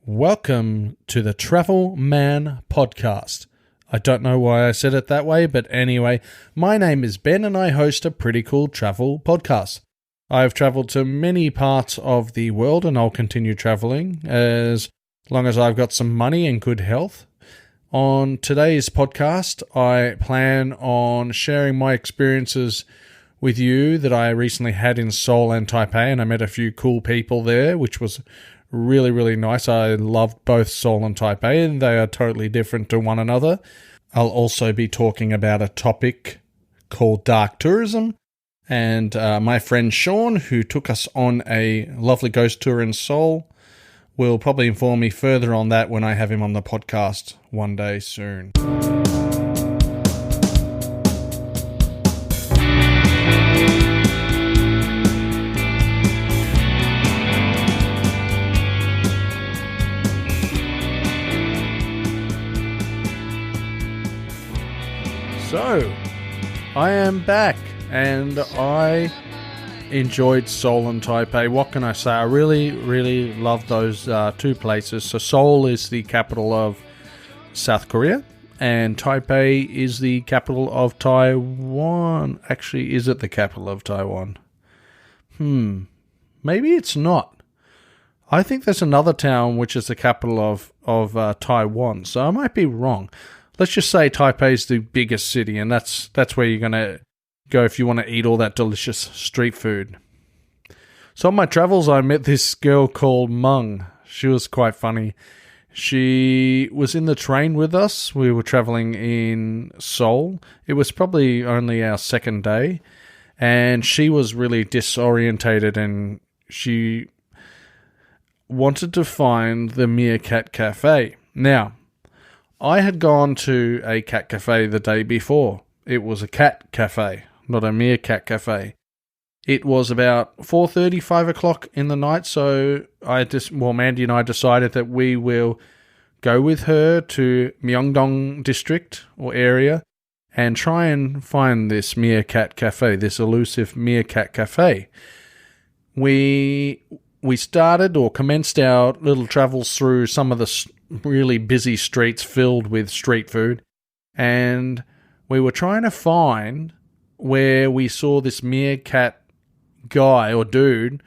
Welcome to the Travelman Podcast. I don't know why I said it that way, but anyway, my name is Ben and I host a pretty cool travel podcast. I've traveled to many parts of the world and I'll continue traveling as long as I've got some money and good health. On today's podcast, I plan on sharing my experiences with you that I recently had in Seoul and Taipei, and I met a few cool people there, which was really nice. I loved both Seoul and Taipei, and they are totally different to one another. I'll also be talking about a topic called dark tourism, and my friend Shawn, who took us on a lovely ghost tour in Seoul, will probably inform me further on that when I have him on the podcast one day soon. So, I am back, and I enjoyed Seoul and Taipei. What can I say? I really love those two places. So Seoul is the capital of South Korea, and Taipei is the capital of Taiwan. Actually, is it the capital of Taiwan? Maybe it's not. I think there's another town which is the capital of Taiwan, so I might be wrong. Let's just say Taipei is the biggest city, and that's where you're going to go if you want to eat all that delicious street food. So on my travels, I met this girl called Mung. She was quite funny. She was in the train with us. We were traveling in Seoul. It was probably only our second day, and she was really disorientated, and she wanted to find the Meerkat Cafe. Now, I had gone to a cat cafe the day before. It was a cat cafe, not a meerkat cafe. It was about 4:30, 5 o'clock in the night, so Mandy and I decided that we will go with her to Myeongdong district or area and try and find this meerkat cafe, this elusive meerkat cafe. We started or commenced our little travels through some of the really busy streets filled with street food, and we were trying to find where we saw this meerkat guy or dude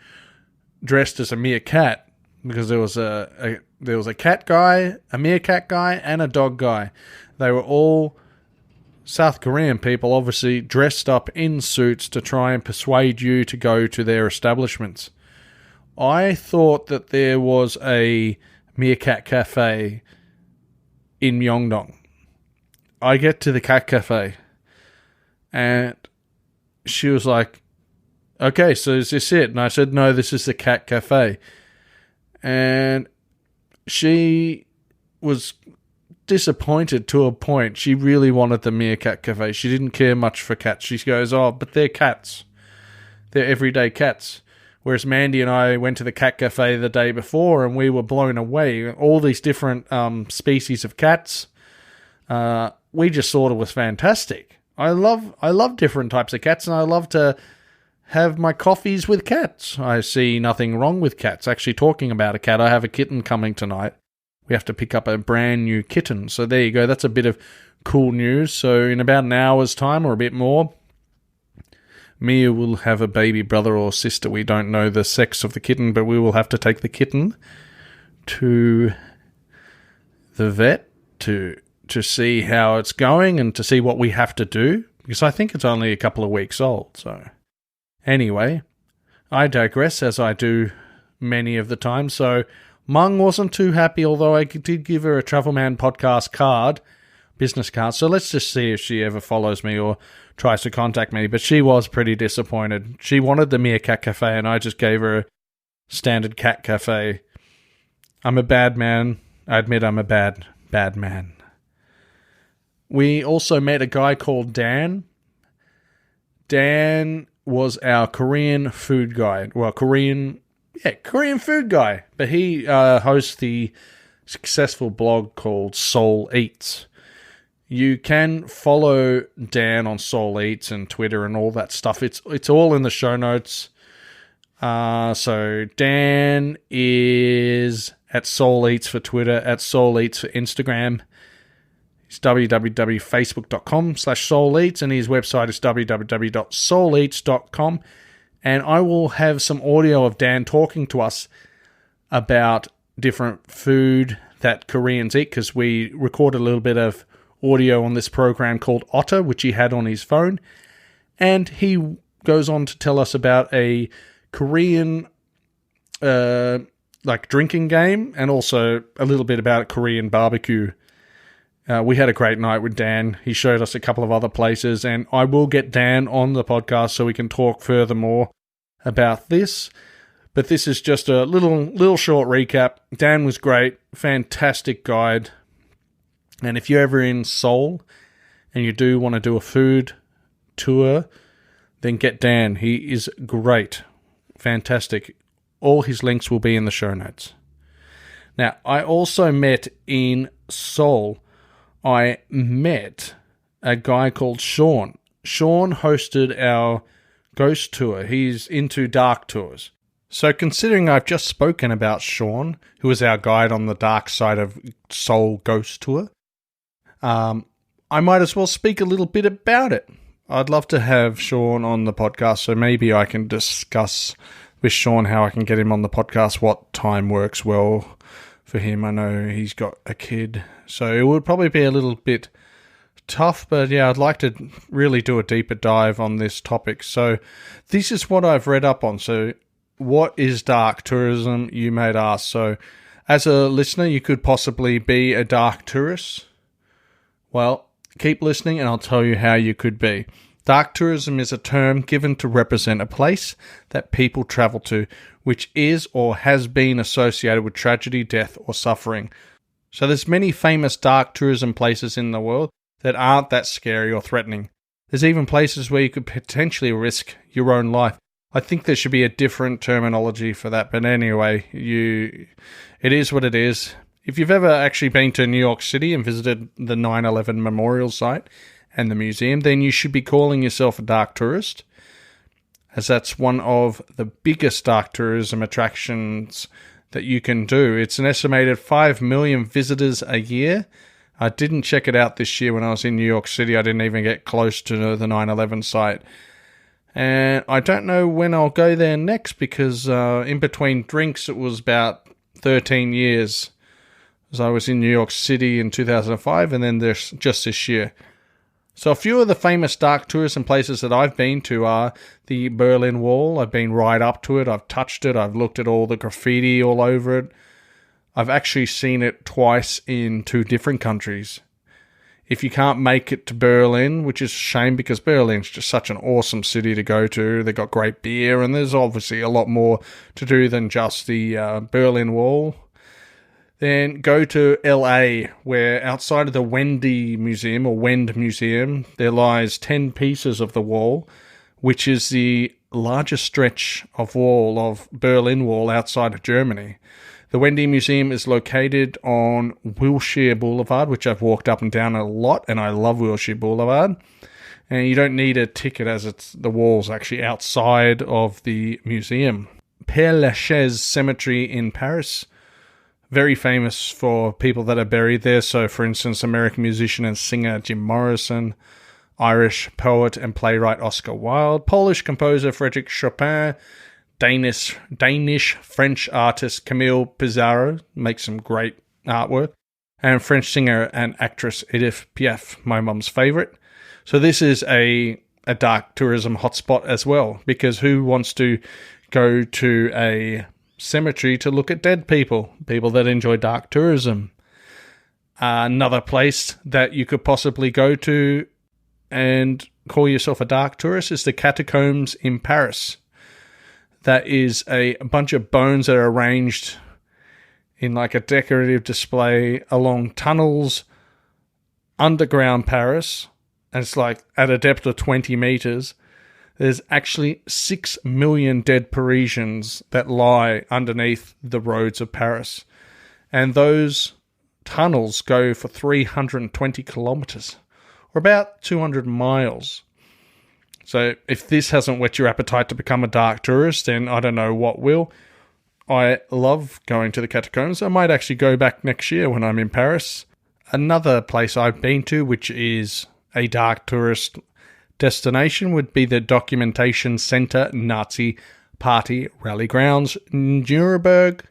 dressed as a meerkat, because there was a cat guy, a meerkat guy, and a dog guy. They were all South Korean people, obviously dressed up in suits to try and persuade you to go to their establishments. I thought that there was a meerkat cafe in Myeongdong. I get to the cat cafe, and she was like, "Okay, so is this it?" And I said, "No, this is the cat cafe." And she was disappointed to a point. She really wanted the meerkat cafe. She didn't care much for cats. She goes, "Oh, but they're cats. They're everyday cats." Whereas Mandy and I went to the cat cafe the day before, and we were blown away. All these different species of cats. We just thought it was fantastic. I love different types of cats, and I love to have my coffees with cats. I see nothing wrong with cats. Actually, talking about a cat, I have a kitten coming tonight. We have to pick up a brand new kitten. So there you go. That's a bit of cool news. So in about an hour's time or a bit more, Miyu will have a baby brother or sister. We don't know the sex of the kitten, but we will have to take the kitten to the vet to see how it's going and to see what we have to do, because I think it's only a couple of weeks old. So anyway, I digress, as I do many of the time. So Mung wasn't too happy, although I did give her a Travelman Podcast card, business card. So let's just see if she ever follows me or tries to contact me. But she was pretty disappointed. She wanted the meerkat cafe, and I just gave her a standard cat cafe. I'm a bad man. I admit I'm a bad man. We also met a guy called Dan. Dan was our Korean food guide. Well, Korean food guy. But he hosts the successful blog called Seoul Eats. You can follow Dan on Seoul Eats and Twitter and all that stuff. It's all in the show notes. So Dan is at Seoul Eats for Twitter, at Seoul Eats for Instagram. It's www.facebook.com/Seoul Eats, and his website is www.souleats.com. And I will have some audio of Dan talking to us about different food that Koreans eat, because we recorded a little bit of audio on this program called Otter, which he had on his phone. And he goes on to tell us about a Korean drinking game, and also a little bit about Korean barbecue. We had a great night with Dan. He showed us a couple of other places, and I will get Dan on the podcast so we can talk furthermore about this. But this is just a little short recap. Dan was great, fantastic guide. And if you're ever in Seoul and you do want to do a food tour, then get Dan. He is great, fantastic. All his links will be in the show notes. Now, I also met in Seoul, I met a guy called Shawn. Shawn hosted our ghost tour. He's into dark tours. So considering I've just spoken about Shawn, who is our guide on the dark side of Seoul Ghost Tour, I might as well speak a little bit about it. I'd love to have Shawn on the podcast, so maybe I can discuss with Shawn how I can get him on the podcast, what time works well for him. I know he's got a kid, so it would probably be a little bit tough, but yeah, I'd like to really do a deeper dive on this topic. So this is what I've read up on. So what is dark tourism, you might ask? So as a listener, you could possibly be a dark tourist. Well, keep listening and I'll tell you how you could be. Dark tourism is a term given to represent a place that people travel to, which is or has been associated with tragedy, death, or suffering. So there's many famous dark tourism places in the world that aren't that scary or threatening. There's even places where you could potentially risk your own life. I think there should be a different terminology for that, but anyway, it is what it is. If you've ever actually been to New York City and visited the 9/11 memorial site and the museum, then you should be calling yourself a dark tourist, as that's one of the biggest dark tourism attractions that you can do. It's an estimated 5 million visitors a year. I didn't check it out this year when I was in New York City. I didn't even get close to the 9/11 site. And I don't know when I'll go there next, because in between drinks it was about 13 years. As I was in New York City in 2005, and then there's just this year. So a few of the famous dark tourism places that I've been to are the Berlin Wall. I've been right up to it. I've touched it. I've looked at all the graffiti all over it. I've actually seen it twice in 2 different countries. If you can't make it to Berlin, which is a shame because Berlin's just such an awesome city to go to. They've got great beer, and there's obviously a lot more to do than just the Berlin Wall. Then go to LA, where outside of the Wendy Museum, or Wend Museum, there lies 10 pieces of the wall, which is the largest stretch of wall of Berlin Wall outside of Germany. The Wendy Museum is located on Wilshire Boulevard, which I've walked up and down a lot, and I love Wilshire Boulevard. And you don't need a ticket, as the wall's actually outside of the museum. Père Lachaise Cemetery in Paris, very famous for people that are buried there. So, for instance, American musician and singer Jim Morrison, Irish poet and playwright Oscar Wilde, Polish composer Frédéric Chopin, Danish-French artist Camille Pissarro makes some great artwork, and French singer and actress Edith Piaf, my mum's favourite. So this is a dark tourism hotspot as well, because who wants to go to a cemetery to look at dead people that enjoy dark tourism? Another place that you could possibly go to and call yourself a dark tourist is the catacombs in Paris. That is a bunch of bones that are arranged in like a decorative display along tunnels underground Paris. And it's like at a depth of 20 meters. There's actually 6 million dead Parisians that lie underneath the roads of Paris. And those tunnels go for 320 kilometers, or about 200 miles. So if this hasn't whet your appetite to become a dark tourist, then I don't know what will. I love going to the catacombs. I might actually go back next year when I'm in Paris. Another place I've been to, which is a dark tourist destination, would be the Documentation Center Nazi Party Rally Grounds, Nuremberg,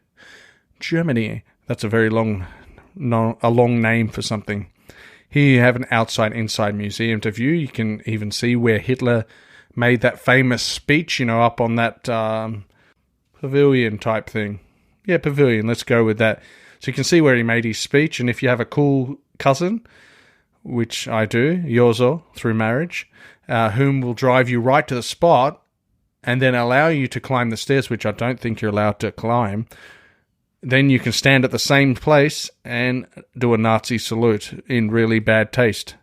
Germany. That's a very long name for something. Here you have an outside-inside museum to view. You can even see where Hitler made that famous speech, up on that pavilion type thing. Yeah, pavilion, let's go with that. So you can see where he made his speech, and if you have a cool cousin, which I do, Yozo, through marriage, whom will drive you right to the spot and then allow you to climb the stairs, which I don't think you're allowed to climb, then you can stand at the same place and do a Nazi salute in really bad taste.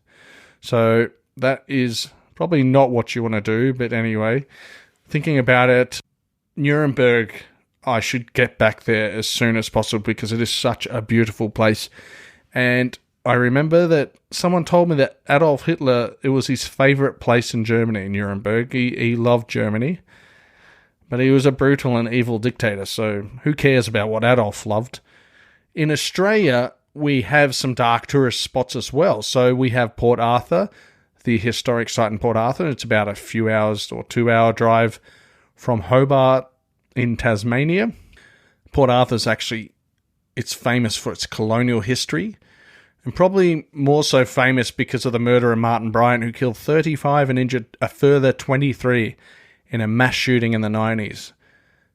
So that is probably not what you want to do, but anyway, thinking about it, Nuremberg, I should get back there as soon as possible because it is such a beautiful place. And I remember that someone told me that Adolf Hitler, it was his favourite place in Germany, Nuremberg. He loved Germany. But he was a brutal and evil dictator, so who cares about what Adolf loved? In Australia, we have some dark tourist spots as well. So we have Port Arthur, the historic site in Port Arthur. It's about a few hours or 2-hour drive from Hobart in Tasmania. Port Arthur's actually, it's famous for its colonial history, and probably more so famous because of the murder of Martin Bryant, who killed 35 and injured a further 23 in a mass shooting in the 90s.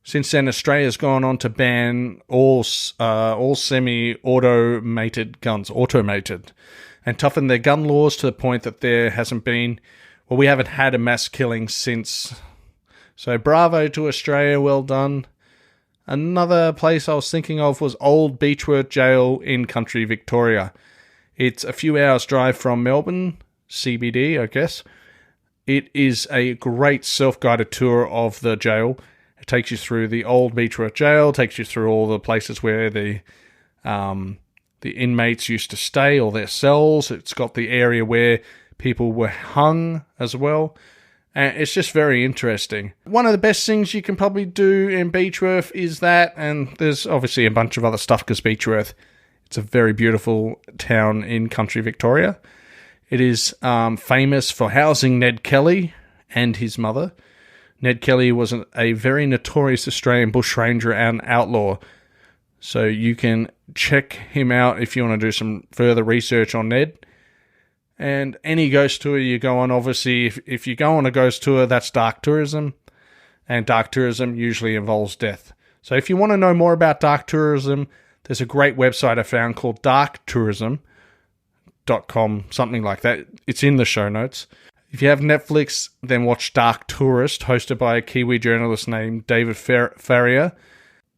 Since then, Australia's gone on to ban all semi-automated guns, and toughen their gun laws to the point that there hasn't been, we haven't had a mass killing since. So bravo to Australia, well done. Another place I was thinking of was Old Beechworth Jail in country Victoria. It's a few hours drive from Melbourne, CBD, I guess. It is a great self-guided tour of the jail. It takes you through the old Beechworth Jail, takes you through all the places where the inmates used to stay, or their cells. It's got the area where people were hung as well. And it's just very interesting. One of the best things you can probably do in Beechworth is that, and there's obviously a bunch of other stuff because Beechworth, it's a very beautiful town in country Victoria. It is famous for housing Ned Kelly and his mother. Ned Kelly was a very notorious Australian bushranger and outlaw. So you can check him out if you want to do some further research on Ned. And any ghost tour you go on, obviously, if you go on a ghost tour, that's dark tourism. And dark tourism usually involves death. So if you want to know more about dark tourism, there's a great website I found called darktourism.com, something like that. It's in the show notes. If you have Netflix, then watch Dark Tourist, hosted by a Kiwi journalist named David Farrier.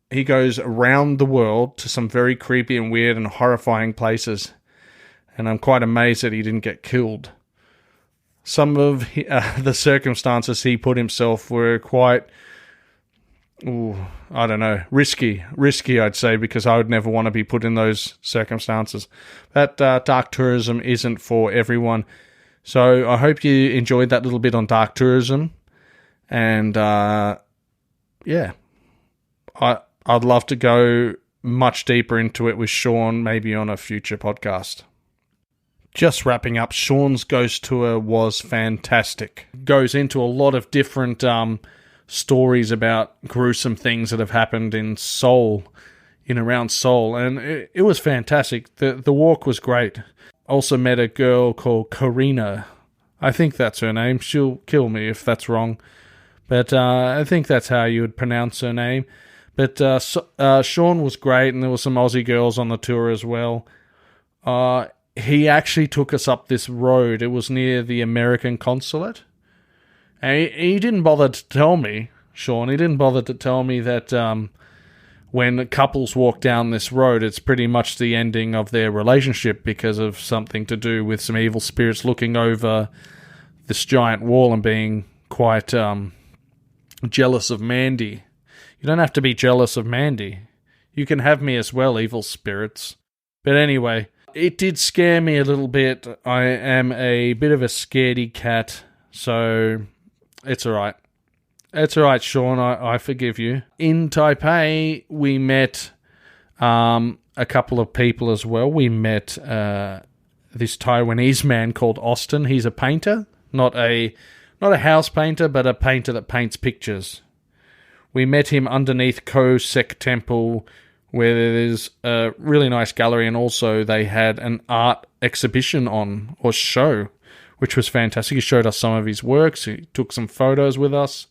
He goes around the world to some very creepy and weird and horrifying places. And I'm quite amazed that he didn't get killed. Some of the circumstances he put himself were quite, risky, I'd say, because I would never want to be put in those circumstances. That dark tourism isn't for everyone. So I hope you enjoyed that little bit on dark tourism. And I'd love to go much deeper into it with Shawn, maybe on a future podcast. Just wrapping up, Shawn's ghost tour was fantastic. Goes into a lot of different stories about gruesome things that have happened in Seoul, around Seoul, and it was fantastic. The walk was great. Also met a girl called Karina. I think that's her name. She'll kill me if that's wrong, but I think that's how you would pronounce her name. But Shawn was great, and there were some Aussie girls on the tour as well. He actually took us up this road. It was near the American consulate. And he didn't bother to tell me, Shawn, he didn't bother to tell me that when couples walk down this road, it's pretty much the ending of their relationship because of something to do with some evil spirits looking over this giant wall and being quite jealous of Mandy. You don't have to be jealous of Mandy. You can have me as well, evil spirits. But anyway, it did scare me a little bit. I am a bit of a scaredy cat, so it's alright. It's all right, Shawn. I forgive you. In Taipei, we met a couple of people as well. We met this Taiwanese man called Austin. He's a painter, not a house painter, but a painter that paints pictures. We met him underneath Ko Sek Temple, where there's a really nice gallery, and also they had an art exhibition on, or show, which was fantastic. He showed us some of his works. He took some photos with us.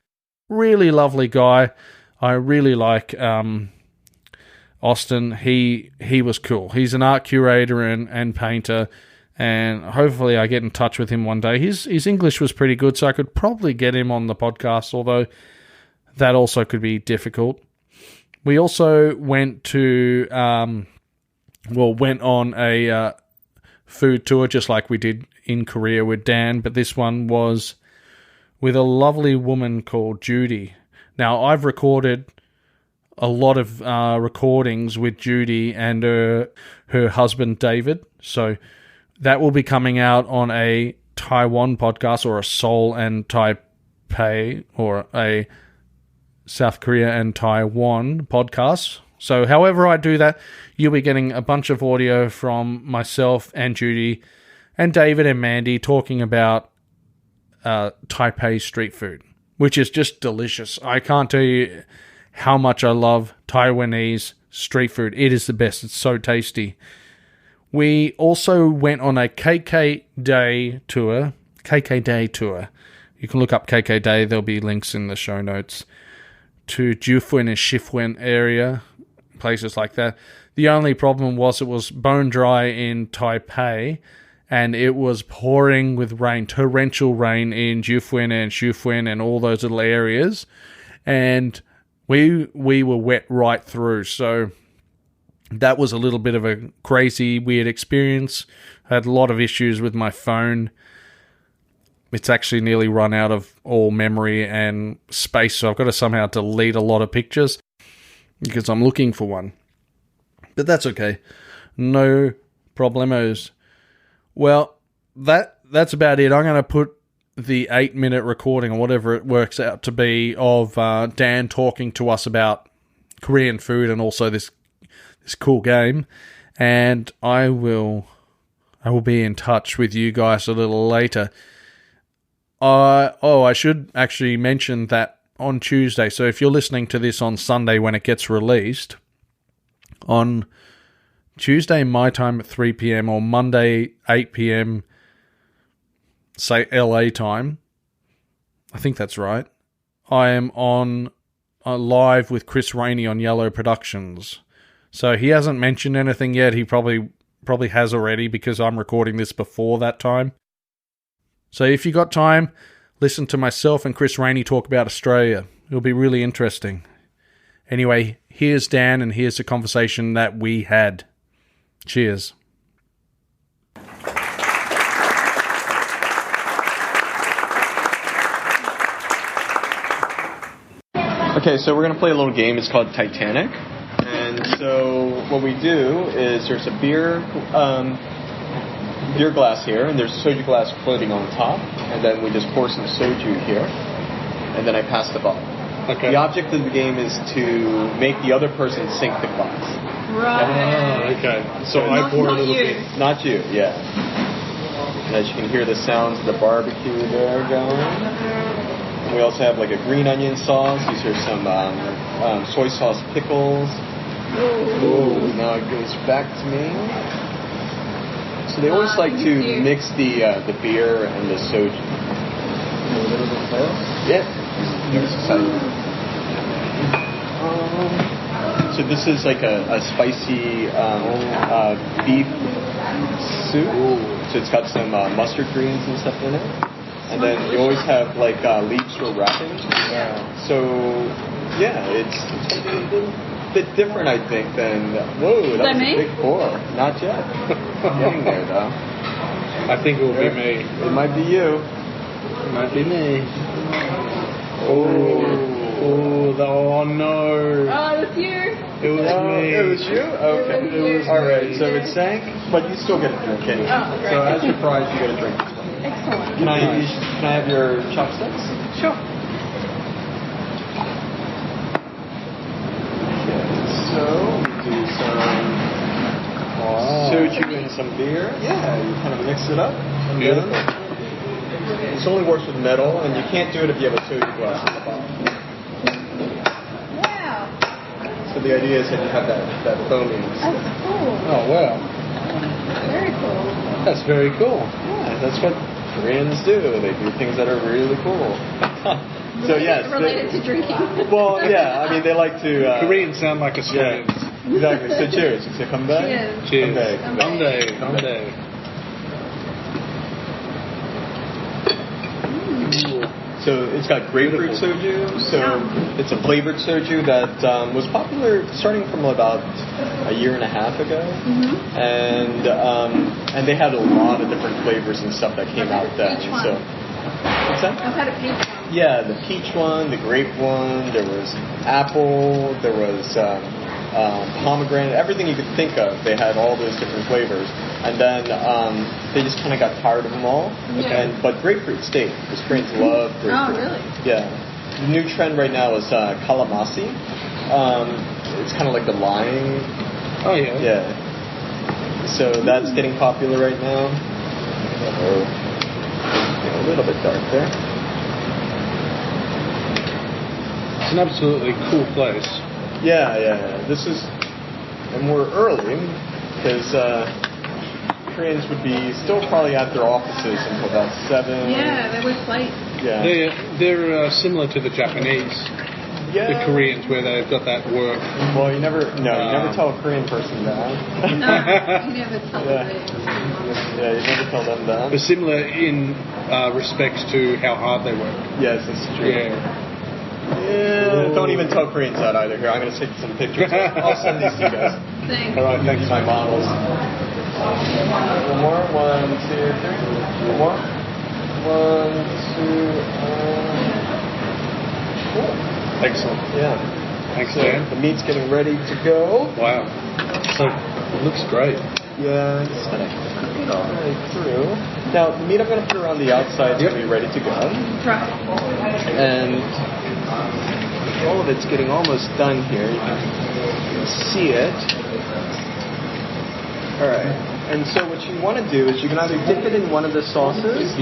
Really lovely guy. I really like Austin. He was cool. He's an art curator and painter, and hopefully I get in touch with him one day. His English was pretty good, so I could probably get him on the podcast, although that also could be difficult. We also went to, went on a food tour, just like we did in Korea with Dan, but this one was with a lovely woman called Judy. Now, I've recorded a lot of recordings with Judy and her husband, David, so that will be coming out on a Taiwan podcast, or a Seoul and Taipei, or a South Korea and Taiwan podcast. So however I do that, you'll be getting a bunch of audio from myself and Judy and David and Mandy talking about Taipei street food, which is just delicious. I can't tell you how much I love Taiwanese street food. It is the best. It's so tasty. We also went on a KK Day tour. KK Day tour. You can look up KK Day. There'll be links in the show notes to Jufuen and Shifuen area, places like that. The only problem was it was bone dry in Taipei, and it was pouring with rain, torrential rain in Jufuen and Shifuen and all those little areas, and we were wet right through. So that was a little bit of a crazy, weird experience. I had a lot of issues with my phone. It's actually nearly run out of all memory and space, so I've got to somehow delete a lot of pictures because I'm looking for one. But that's okay. No problemos. Well, that's about it. I'm going to put the 8-minute recording, or whatever it works out to be, of Dan talking to us about Korean food and also this cool game. And I will be in touch with you guys a little later. I should actually mention that on Tuesday, so if you're listening to this on Sunday when it gets released, on Tuesday my time at 3 p.m. or Monday 8 p.m. say LA time, I think that's right, I am on live with Chris Rainey on Yellow Productions. So he hasn't mentioned anything yet. He probably has already, because I'm recording this before that time. So if you got time, listen to myself and Chris Rainey talk about Australia. It'll be really interesting. Anyway, here's Dan, and here's the conversation that we had. Cheers. Okay, so we're going to play a little game. It's called Titanic. And so what we do is there's a beer glass here, and there's a soju glass floating on top, and then we just pour some soju here, and then I pass the ball. Okay. The object of the game is to make the other person sink the glass. Right. Okay. So I pour a little bit. Not you, yeah. And as you can hear the sounds of the barbecue there going. And we also have like a green onion sauce. These are some soy sauce pickles. Ooh, now it goes back to me. So they always like to mix the beer and the soju. A little bit close? Yeah. So this is like a spicy beef soup. So it's got some mustard greens and stuff in it. And then you always have like leeks for wrapping. Yeah. So yeah, it's a bit different, I think, than that was a big pour. Not yet. Getting there though. I think it will be me. It might be you. It might be me. Oh no. Oh, it was you. It was me. It was you? Okay. It was all right, so it sank, but you still get a drink anyway. Oh, great. So as your prize, you get a drink. Excellent. Can I have your chopsticks? Sure. soju and some beer. Yeah, you kind of mix it up. And Beautiful. This only works with metal, and you can't do it if you have a soju glass in the bottom. Wow. So the idea is that you have that foaming. That's cool. Oh, wow. Very cool. That's very cool. Yeah, that's what Koreans do. They do things that are really cool. So yes, Related to drinking. well, yeah. I mean, they like to. Koreans sound like Australians. Exactly. So cheers. You say come back. Cheers. Cheers. Come Someday. So it's got grapefruit soju. So it's a flavored soju that was popular starting from about a year and a half ago, and they had a lot of different flavors and stuff that came out then. Peach one. So what's that? I've had a peach one. Yeah, the peach one, the grape one. There was apple. There was pomegranate. Everything you could think of. They had all those different flavors. And then they just kind of got tired of them all. Yeah. But grapefruit stayed. Because Koreans love grapefruit. Oh, really? Yeah. The new trend right now is calamari. It's kind of like the lime. Oh, yeah. Yeah. So that's getting popular right now. A little bit dark there. It's an absolutely cool place. Yeah. This is, and we're early because Koreans would be still probably at their offices until about 7. Yeah, they work late. Yeah. They're similar to the Japanese, Yeah. the Koreans, where they've got that work. Well, you never tell a Korean person that. No, you never tell them that. Yeah, you never tell them that. But similar in respect to how hard they work. Yes, that's true. Yeah, don't even tell Koreans that either. Here, I'm going to take some pictures. I'll send these to you guys. Thanks. All right, thanks, my models. One more. 1, 2, 3. One more. 1, 2, 4. Excellent. Yeah. Thanks, So Dan. the meat's getting ready to go. Wow. So it looks great. Yeah, just kind of cook it all the way through. Now, the meat I'm going to put around the outside to be ready to go. Right. And all of it's getting almost done here. You can see it. All right. And so what you want to do is you can either dip it in one of the sauces,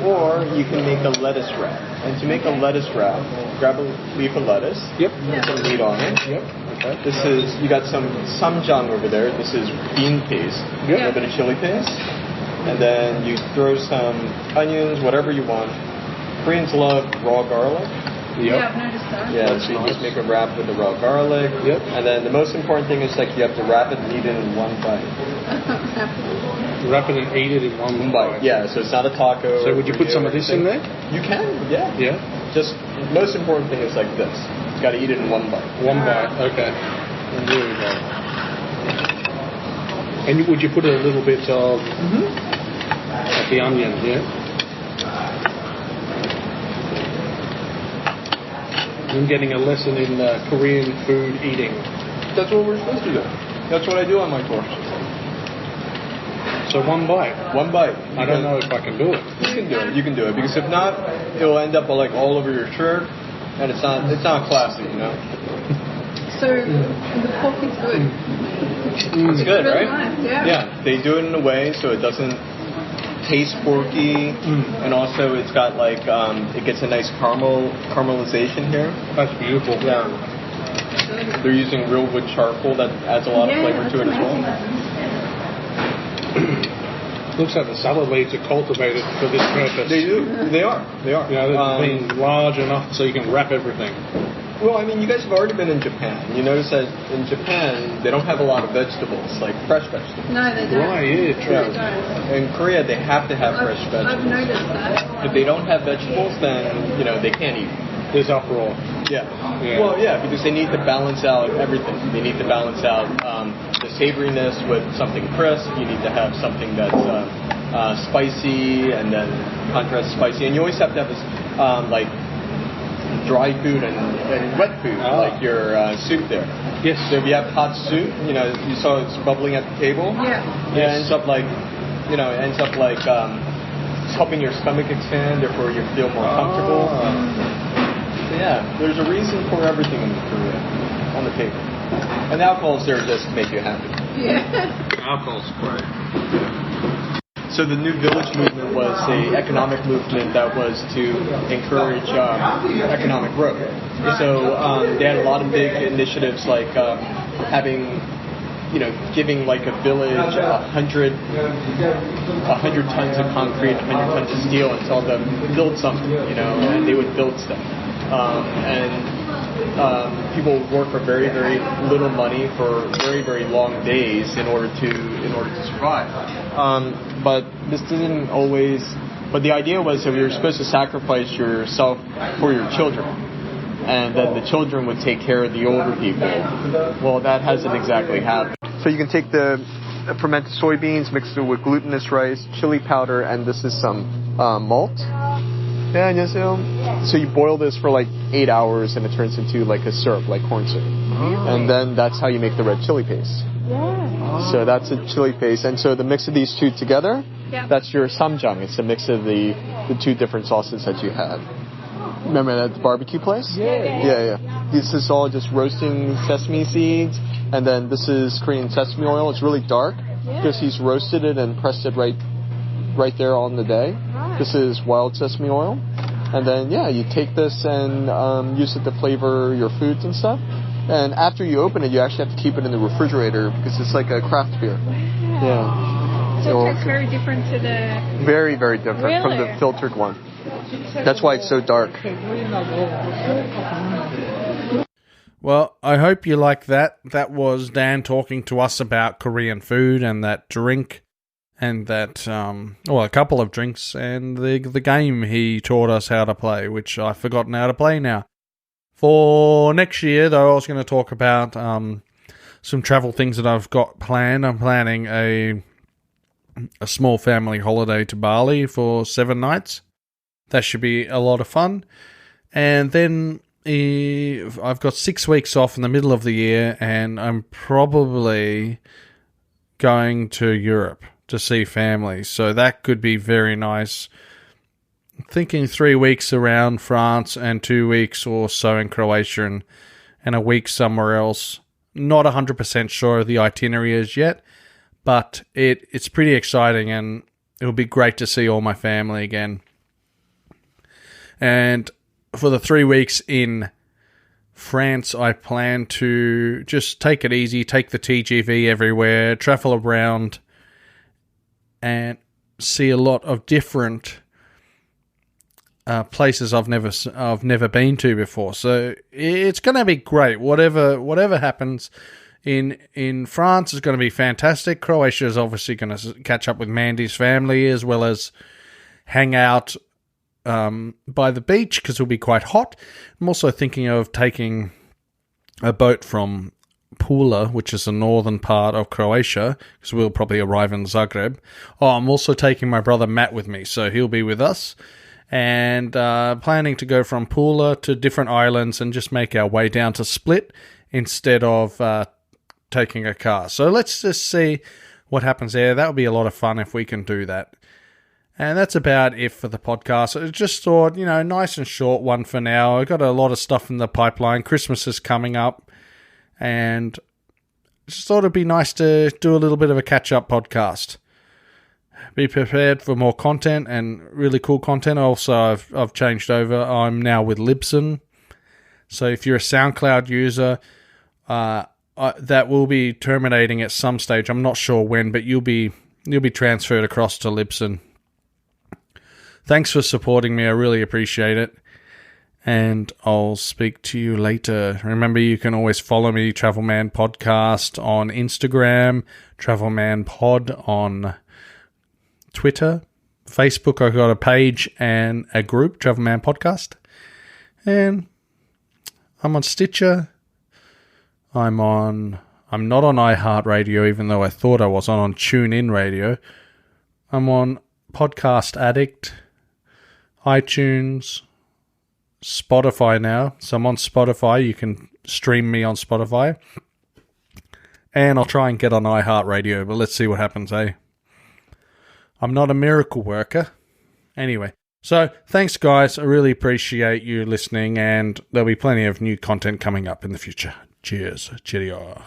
or you can make a lettuce wrap. And to make a lettuce wrap, grab a leaf of lettuce, put some meat on it. Okay. This is, you got some samjang over there. This is bean paste, a little bit of chili paste. And then you throw some onions, whatever you want. Koreans love raw garlic. Yeah, I've noticed that. Yeah, so you just make a wrap with the raw garlic. And then the most important thing is like you have to wrap it and eat it in one bite. Wrap it and eat it in one bite. Yeah, so it's not a taco. So would you put some of this in there? You can, yeah. Yeah. Just the most important thing is like this. You got to eat it in one bite. One bite. Okay. Really nice. And would you put a little bit of the onion? Yeah. I'm getting a lesson in Korean food eating. That's what we're supposed to do. That's what I do on my course. So one bite. One bite. I don't know if I can do it. You can do it. You can do it because if not, it'll end up like all over your shirt, and it's not classy, you know. So the pork is good. It's good, really right? Nice, yeah. Yeah. They do it in a way so it doesn't taste porky, and also it's got like it gets a nice caramelization here. That's beautiful. Yeah. They're using real wood charcoal that adds a lot of flavor to it as well. Looks like the salad leaves are cultivated for this purpose. They do. They are. You know, they've been large enough so you can wrap everything. Well, I mean, you guys have already been in Japan. You notice that in Japan, they don't have a lot of vegetables, like fresh vegetables. No, they don't. Right, yeah, true. They don't. In Korea, they have to have fresh vegetables. I've noticed that. If they don't have vegetables, then, you know, they can't eat. There's uproar. Yeah. Well, yeah, because they need to balance out everything. They need to balance out the savoriness with something crisp. You need to have something that's spicy, and then contrast spicy. And you always have to have this, like, dry food and wet food, like your soup there. Yes. So if you have hot soup, you know, you saw it's bubbling at the table. Yeah. Yeah, it ends up like, you know, it's helping your stomach expand, therefore you feel more comfortable. So yeah, there's a reason for everything in Korea on the table. And the alcohol is there just to make you happy. Yeah. Alcohol spray. So the New Village movement was an economic movement that was to encourage economic growth. So they had a lot of big initiatives like having, giving like a village 100 tons of concrete, 100 tons of steel, and tell them build something, and they would build stuff. People would work for very, very little money for very, very long days in order to survive. But this didn't always. But the idea was that we were supposed to sacrifice yourself for your children, and then the children would take care of the older people. Well, that hasn't exactly happened. So you can take the fermented soybeans, mix it with glutinous rice, chili powder, and this is some malt. Yeah, so you boil this for like 8 hours, and it turns into like a syrup, like corn syrup. And then that's how you make the red chili paste. So that's a chili paste, and so the mix of these two together, that's your samjang. It's a mix of the two different sauces that you had. Remember at the barbecue place? Yeah. This is all just roasting sesame seeds, and then this is Korean sesame oil. It's really dark because he's roasted it and pressed it right there on the day. This is wild sesame oil, and then you take this and use it to flavor your foods and stuff. And after you open it, you actually have to keep it in the refrigerator because it's like a craft beer. Yeah. So it tastes very different to the... Very, very different from the filtered one. That's why it's so dark. Well, I hope you like that. That was Dan talking to us about Korean food and that drink and that, a couple of drinks and the game he taught us how to play, which I've forgotten how to play now. For next year, though, I was going to talk about some travel things that I've got planned. I'm planning a small family holiday to Bali for 7 nights. That should be a lot of fun. And then I've got 6 weeks off in the middle of the year, and I'm probably going to Europe to see family. So that could be very nice. I'm thinking 3 weeks around France and 2 weeks or so in Croatia and a week somewhere else. Not 100% sure of the itinerary as yet, but it's pretty exciting, and it'll be great to see all my family again. And for the 3 weeks in France, I plan to just take it easy, take the TGV everywhere, travel around, and see a lot of different places I've never been to before. So it's going to be great. Whatever happens in France is going to be fantastic. Croatia is obviously going to catch up with Mandy's family as well as hang out by the beach because it'll be quite hot. I'm also thinking of taking a boat from Pula, which is the northern part of Croatia, because we'll probably arrive in Zagreb. I'm also taking my brother Matt with me, so he'll be with us. And planning to go from Pula to different islands and just make our way down to Split instead of taking a car. So let's just see what happens there. That would be a lot of fun if we can do that. And that's about it for the podcast. I just thought, nice and short one for now. I've got a lot of stuff in the pipeline. Christmas is coming up. And just thought it'd be nice to do a little bit of a catch-up podcast. Be prepared for more content and really cool content. Also, I've changed over. I'm now with Libsyn. So if you're a SoundCloud user, that will be terminating at some stage. I'm not sure when, but you'll be transferred across to Libsyn. Thanks for supporting me. I really appreciate it. And I'll speak to you later. Remember, you can always follow me, Travelman Podcast, on Instagram, Travelman Pod on Twitter, Facebook. I've got a page and a group, Travelman Podcast. And I'm on Stitcher. I'm not on iHeartRadio, even though I thought I was on TuneIn Radio. I'm on Podcast Addict, iTunes, Spotify now. So I'm on Spotify. You can stream me on Spotify. And I'll try and get on iHeartRadio, but let's see what happens, eh? I'm not a miracle worker. Anyway, so thanks, guys. I really appreciate you listening, and there'll be plenty of new content coming up in the future. Cheers. Cheerio.